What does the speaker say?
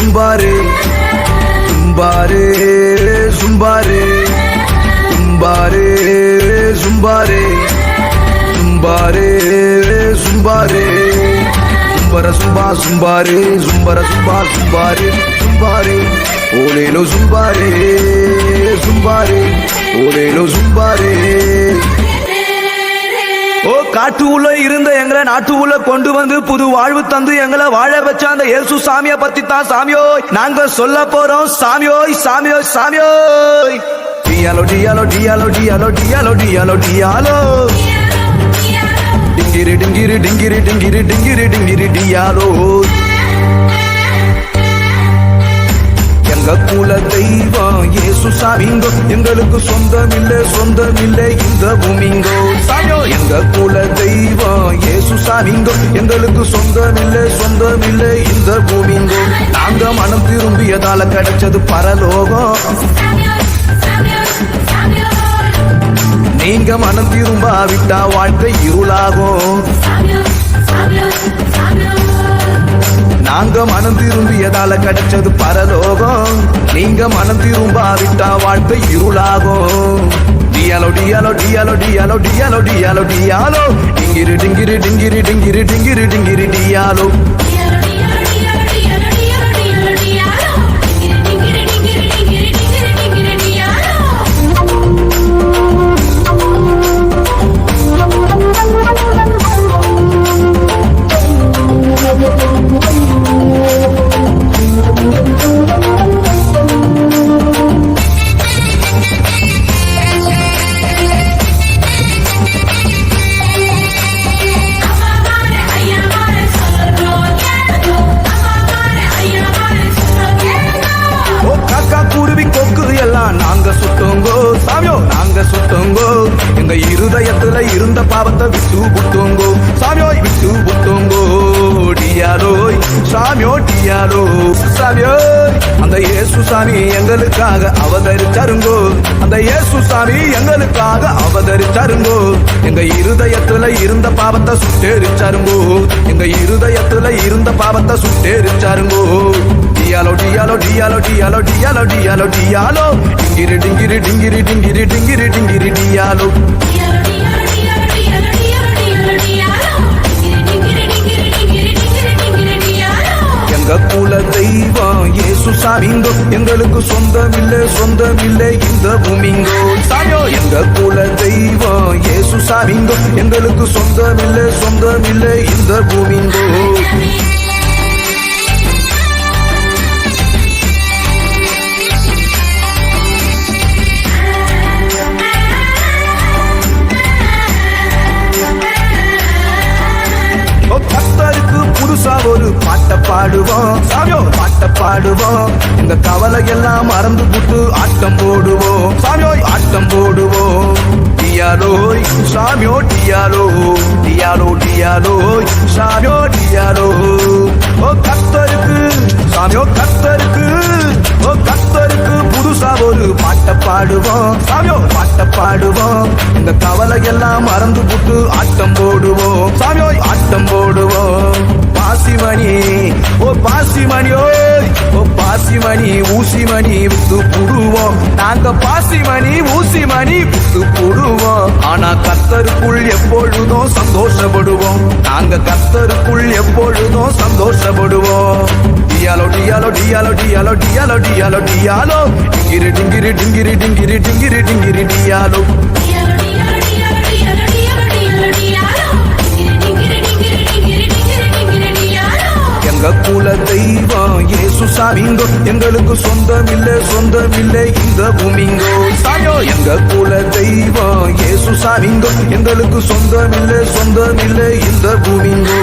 zumbaare zumbaare zumbaare zumbaare zumbaare zumbaare zumbaare zumbara zumba zumbaare zumbara zumba zumbaare zumbaare olelo zumbaare zumbaare olelo zumbaare. ஓ காட்டு உள்ள இருந்த எங்களை நாட்டு உள்ள கொண்டு வந்து புது வாழ்வு தந்து எங்களை வாழ வச்ச அந்த இயேசு சாமியை பத்தி தான் சாமியோய் நாங்க சொல்ல போறோம் சாமியோய் சாமியோய் சாமியோய். டியாலோ டியாலோ டியாலோ டியாலோ டியாலோ டியாலோ டியாலோ டிங்கிரி டிங்கிரி டிங்கிரி டிங்கிரி டிங்கிரி டிங்கிரி டியாலோ. எங்க குல தெய்வம் இயேசு சாமிங்கோ எங்களுக்கு சொந்தமில்லை இந்த பூமிங்கோ சாமியோ. எங்க குல தெய்வம் இயேசு சாமிங்கோ எங்களுக்கு சொந்தமில்லை இந்த பூமிங்கோ. நாங்க மனம் திரும்பியதால கிடைச்சது பரலோகம். நீங்க மனம் திரும்பாவிட்டா வாழ்க்கை இருளாகும். நாங்க மனம் திரும்பியதால கிடைச்சது பரலோகம். நீங்க மனம் திரும்பாவிட்டா வாழ்க்கை இருளாகும். டியாலோ டியாலோ டியாலோ டியாலோ டியாலோ டியாலோ டியாலோ டிங்கிரி டிங்கிரி டிங்கிரி டிங்கிரி டிங்கிரி டிங்கிரி டியாலோ. நாங்க சுட்டோங்கோ சாமியோ நாங்க சுட்டோங்கோ. எங்க இருதயத்துல இருந்த பாவத்தை விட்டு புட்டோங்கோ சாமியோய் விட்டு புட்டோங்கோ. டியாலோய் சாமியோ டியாலோ சாமியோய். அந்த இயேசு சாமி எங்களுக்காக அவதரிச்சாருங்கோ. அந்த இயேசு சாமி எங்களுக்காக அவதரிச்சாருங்கோ. எங்க இருதயத்துல இருந்த பாவத்தை சுட்டேரிச்சாருங்கோ. எங்க இருதயத்துல இருந்த பாவத்தை சுட்டேரிச்சாருங்கோ. டியாலோ டியாலோ டியாலோ டியாலோ டியாலோ டியாலோ டியாலோ டிங்கிரி டிங்கிரி டிங்கிரி டிங்கிரி டிங்கிரி டிங்கிரி டியாலோ. எங்க குல தெய்வம் இயேசு சாமிங்கோ எங்களுக்கு சொந்தமில்லை இந்த பூமிங்கோ சாமியோ. எங்க குல தெய்வம் இயேசு சாமிங்கோ எங்களுக்கு சொந்தமில்லை இந்த பூமிங்கோ. கர்த்தருக்கு புதுசா ஒரு பாட்ட பாடுவோம் சாமியோ பாட்ட பாடுவோம். எங்க கவலை எல்லாம் மறந்து புட்டு ஆட்டம் போடுவோம் சாமியோய் ஆட்டம் போடுவோம். டியாலோய் சாமியோ டியாலோ டியாலோ டியாலோய் சாமியோ டியாலோ. ஓ கர்த்தருக்கு சாமியோ கர்த்தருக்கு ஓ கர்த்தருக்கு புதுசா ஒரு பாட்ட பாடுவோம் சாமியோ பாட்ட பாடுவோம். எங்க கவலை எல்லாம் மறந்து புட்டு ஆட்டம் போடுவோம் சாமியோய் ஆட்டம் போடுவோம். பாசிமணி ஓ பாசிமணியோய் ஓ பாசிமணி ஊசிமணி வித்து புடுவோம். நாங்க பாசிமணி ஊசிமணி வித்து புடுவோம். ஆனா கர்த்தருக்குள் எப்பொழுதும் சந்தோஷப்படுவோம். நாங்க கர்த்தருக்குள் எப்பொழுதும் சந்தோஷப்படுவோம். டியாலோ டியாலோ டியாலோ டியாலோ டியாலோ டியாலோ டியாலோ டிங்கிரி டிங்கிரி டிங்கிரி டிங்கிரி டிங்கிரி டிங்கிரி டியாலோ. எங்க குல தெய்வம் இயேசு சாமிங்கோ எங்களுக்கு சொந்தமில்லை இந்த பூமிங்கோ சாமியோ. எங்க குல தெய்வம் இயேசு சாமிங்கோ எங்களுக்கு சொந்தமில்லை இந்த பூமிங்கோ.